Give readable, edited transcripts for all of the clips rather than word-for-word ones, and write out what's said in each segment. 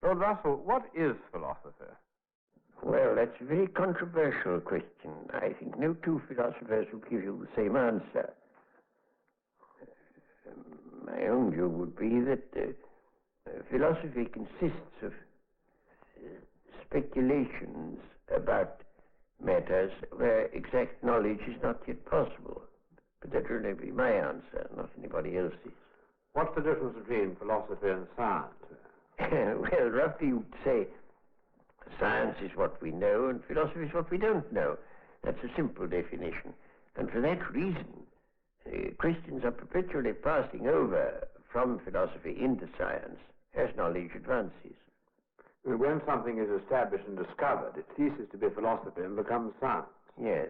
Lord Russell, what is philosophy? Well, that's a very controversial question. I think no two philosophers will give you the same answer. My own view would be that philosophy consists of speculations about matters where exact knowledge is not yet possible. But that will only be my answer, not anybody else's. What's the difference between philosophy and science? Well, roughly you'd say science is what we know and philosophy is what we don't know. That's a simple definition. And for that reason, Christians are perpetually passing over from philosophy into science as knowledge advances. When something is established and discovered, it ceases to be philosophy and becomes science. Yes.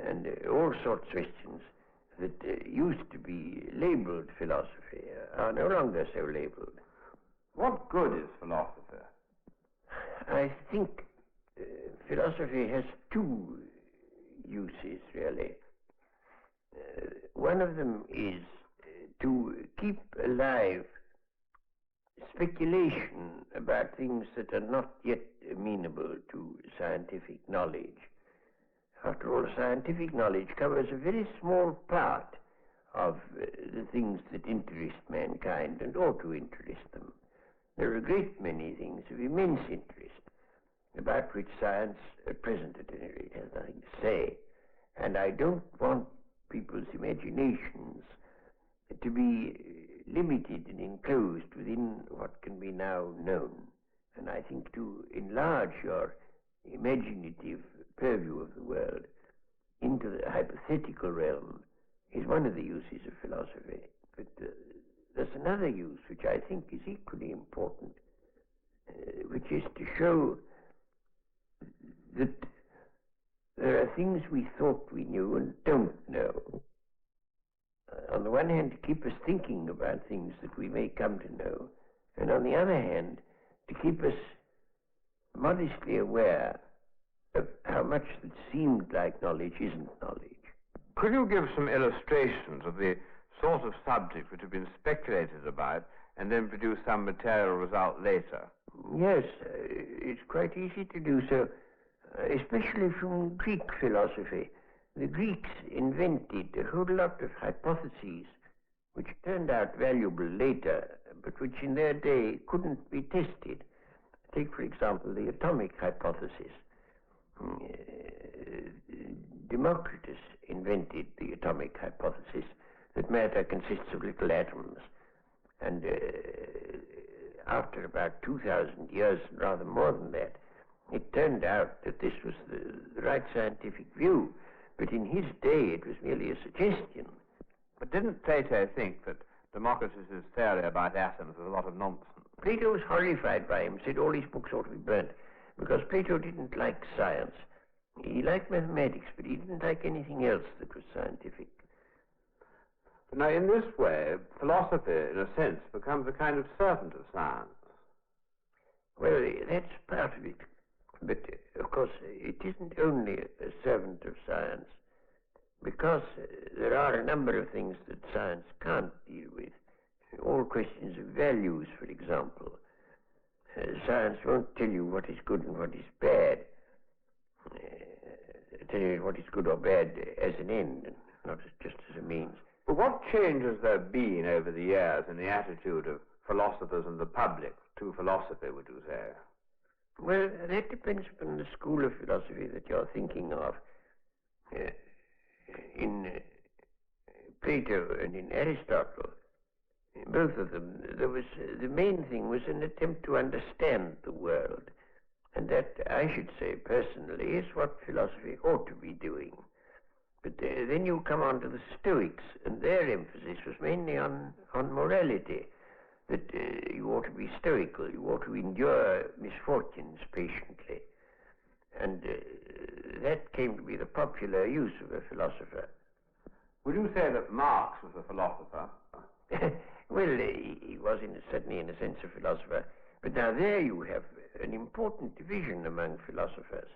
And all sorts of questions that used to be labeled philosophy are no longer so labeled. What good is philosophy? I think philosophy has two uses, really. One of them is to keep alive speculation about things that are not yet amenable to scientific knowledge. After all, scientific knowledge covers a very small part of the things that interest mankind and ought to interest them. There are a great many things of immense interest about which science, at present at any rate, has nothing to say. And I don't want people's imaginations to be limited and enclosed within what can be now known. And I think to enlarge your imaginative purview of the world into the hypothetical realm is one of the uses of philosophy. But there's another use which I think is equally important, which is to show that there are things we thought we knew and don't know. On the one hand, to keep us thinking about things that we may come to know, and on the other hand, to keep us modestly aware of how much that seemed like knowledge isn't knowledge. Could you give some illustrations of the sort of subjects which have been speculated about and then produce some material result later? Yes, it's quite easy to do so, especially from Greek philosophy. The Greeks invented a whole lot of hypotheses which turned out valuable later, but which in their day couldn't be tested. Take, for example, the atomic hypothesis. Democritus invented the atomic hypothesis that matter consists of little atoms. And after about 2,000 years, rather more than that, it turned out that this was the right scientific view. But in his day, it was merely a suggestion. But didn't Plato think that Democritus' theory about atoms was a lot of nonsense? Plato was horrified by him, said all his books ought to be burnt, because Plato didn't like science. He liked mathematics, but he didn't like anything else that was scientific. Now, in this way, philosophy, in a sense, becomes a kind of servant of science. Well, that's part of it. But, of course, it isn't only a servant of science, because there are a number of things that science can't deal with. All questions of values, for example. Science won't tell you what is good and what is bad. Tell you what is good or bad as an end, not just as a means. But what change has there been over the years in the attitude of philosophers and the public to philosophy, would you say? Well, that depends upon the school of philosophy that you're thinking of. In Plato and in Aristotle, both of them, the main thing was an attempt to understand the world. And that, I should say personally, is what philosophy ought to be doing. But then you come on to the Stoics, and their emphasis was mainly on morality. That you ought to be stoical, you ought to endure misfortunes patiently. And that came to be the popular use of a philosopher. Would you say that Marx was a philosopher? Well, he was certainly in a sense a philosopher. But now there you have an important division among philosophers.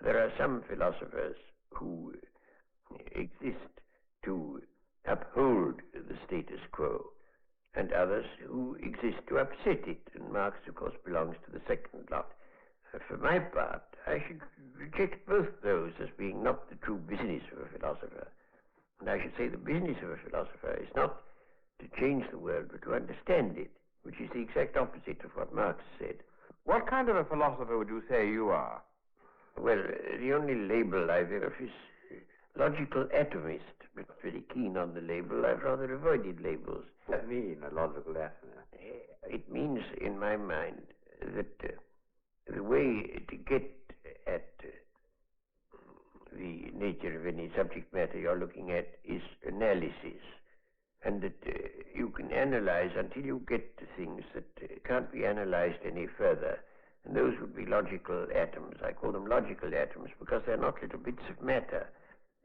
There are some philosophers who exist to uphold the status quo. and others who exist to upset it, and Marx, of course, belongs to the second lot. For my part, I should reject both those as being not the true business of a philosopher. And I should say the business of a philosopher is not to change the world, but to understand it, which is the exact opposite of what Marx said. What kind of a philosopher would you say you are? Well, the only label I bear is logical atomist, but very keen on the label. I've rather avoided labels. What does that mean, a logical atomist? It means, in my mind, that the way to get at the nature of any subject matter you're looking at is analysis, and that you can analyze until you get to things that can't be analyzed any further. And those would be logical atoms. I call them logical atoms because they're not little bits of matter.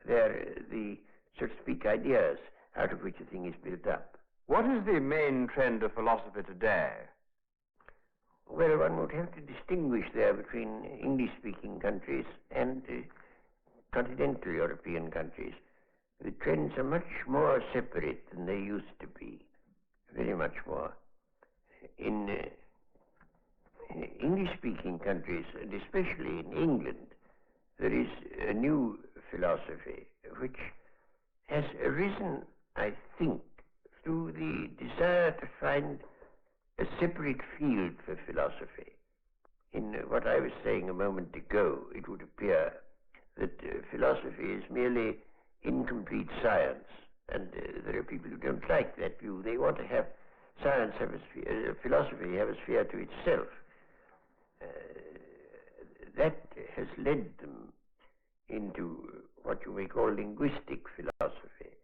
They're the, so to speak, ideas out of which a thing is built up. What is the main trend of philosophy today? Well, one would have to distinguish there between English-speaking countries and continental European countries. The trends are much more separate than they used to be, very much more. In English-speaking countries, and especially in England, there is a new philosophy which has arisen, I think, through the desire to find a separate field for philosophy. In what I was saying a moment ago, it would appear that philosophy is merely incomplete science, and there are people who don't like that view. They want to have science have a sphere, philosophy have a sphere to itself. That has led them into what you may call linguistic philosophy,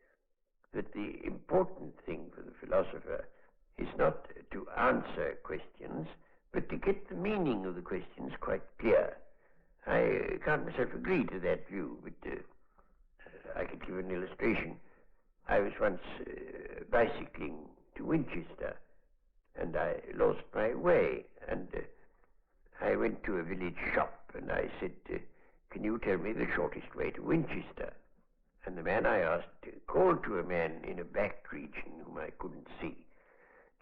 that the important thing for the philosopher is not to answer questions, but to get the meaning of the questions quite clear. I can't myself agree to that view, but I could give an illustration. I was once bicycling to Winchester, and I lost my way, and I went to a village shop, and I said, can you tell me the shortest way to Winchester? And the man I asked called to a man in a back region whom I couldn't see.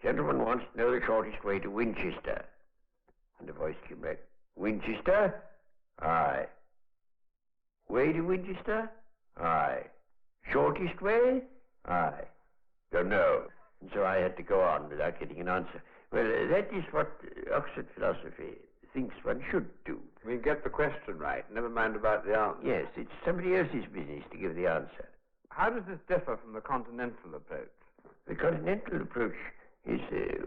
Gentleman wants to know the shortest way to Winchester. And the voice came back, Winchester? Aye. Way to Winchester? Aye. Shortest way? Aye. Don't know. And so I had to go on without getting an answer. Well, that is what Oxford philosophy thinks one should do. We get the question right, never mind about the answer. Yes, it's somebody else's business to give the answer. How does this differ from the continental approach? The continental approach is,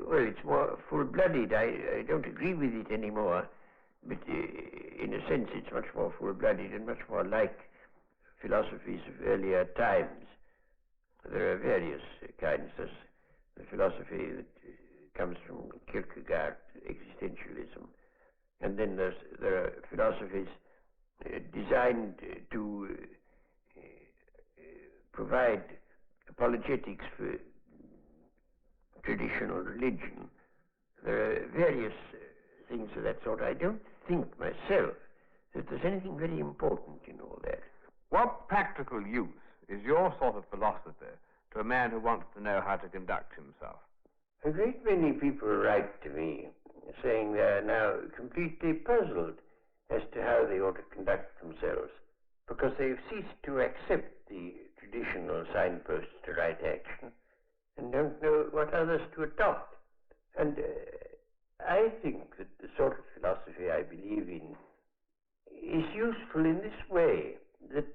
well, it's more full-blooded. I don't agree with it anymore, but in a sense it's much more full-blooded and much more like philosophies of earlier times. There are various kinds. There's the philosophy that comes from Kierkegaard, existentialism. And then there are philosophies designed to provide apologetics for traditional religion. There are various things of that sort. I don't think myself that there's anything very important in all that. What practical use is your sort of philosophy to a man who wants to know how to conduct himself? A great many people write to me saying they are now completely puzzled as to how they ought to conduct themselves because they've ceased to accept the traditional signposts to right action and don't know what others to adopt. And I think that the sort of philosophy I believe in is useful in this way, that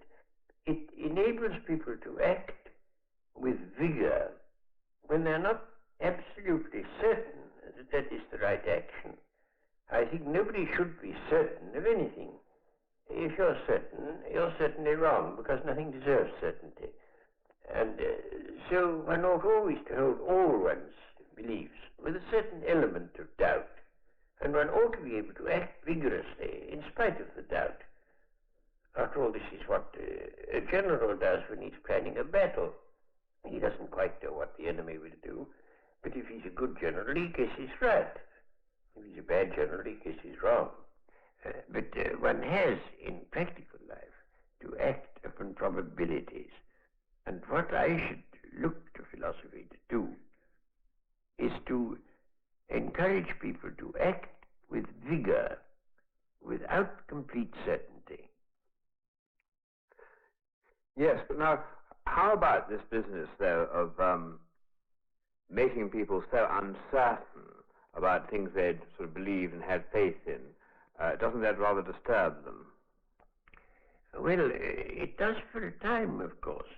it enables people to act with vigor when they're not absolutely certain that that is the right action. I think nobody should be certain of anything. If you're certain, you're certainly wrong, because nothing deserves certainty. And so one ought always to hold all one's beliefs with a certain element of doubt, and one ought to be able to act vigorously in spite of the doubt. After all, this is what a general does when he's planning a battle. He doesn't quite know what the enemy will do, but if he's a good general, he guesses right. If he's a bad general, he guesses wrong. But one has, in practical life, to act upon probabilities. And what I should look to philosophy to do to encourage people to act with vigor, without complete certainty. Yes, but now, how about this business, though, of making people so uncertain about things they'd sort of believed and had faith in? Doesn't that rather disturb them? Well, it does for a time, of course.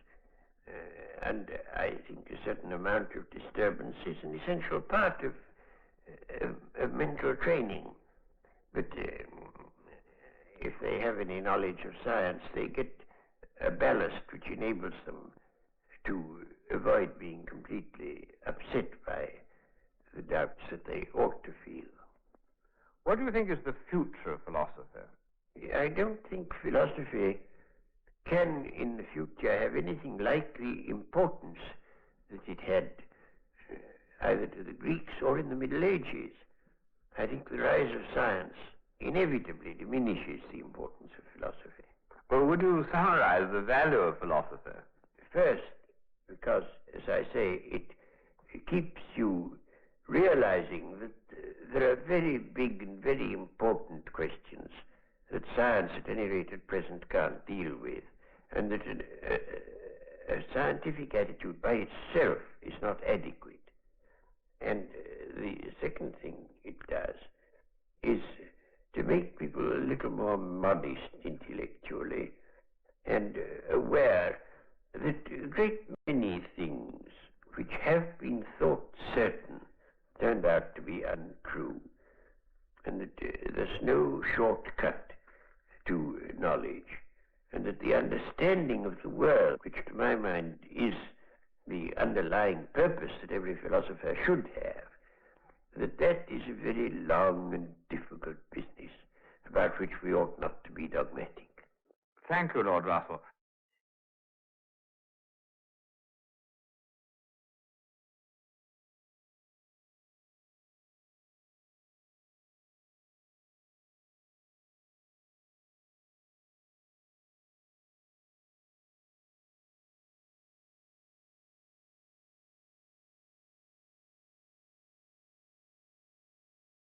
And I think a certain amount of disturbance is an essential part of mental training. But if they have any knowledge of science, they get a ballast which enables them to avoid being completely upset by the doubts that they ought to feel. What do you think is the future of philosophy? I don't think philosophy can in the future have anything like the importance that it had either to the Greeks or in the Middle Ages. I think the rise of science inevitably diminishes the importance of philosophy. Well, would you summarize the value of philosophy? First, because, as I say, it keeps you realizing that there are very big and very important questions that science, at any rate at present, can't deal with, and that a scientific attitude by itself is not adequate. And the second thing it does is to make people a little more modest intellectually and aware that a great many things which have been thought certain turned out to be untrue, and that there's no shortcut to knowledge, and that the understanding of the world, which to my mind is the underlying purpose that every philosopher should have, that is a very long and difficult business about which we ought not to be dogmatic. Thank you, Lord Russell.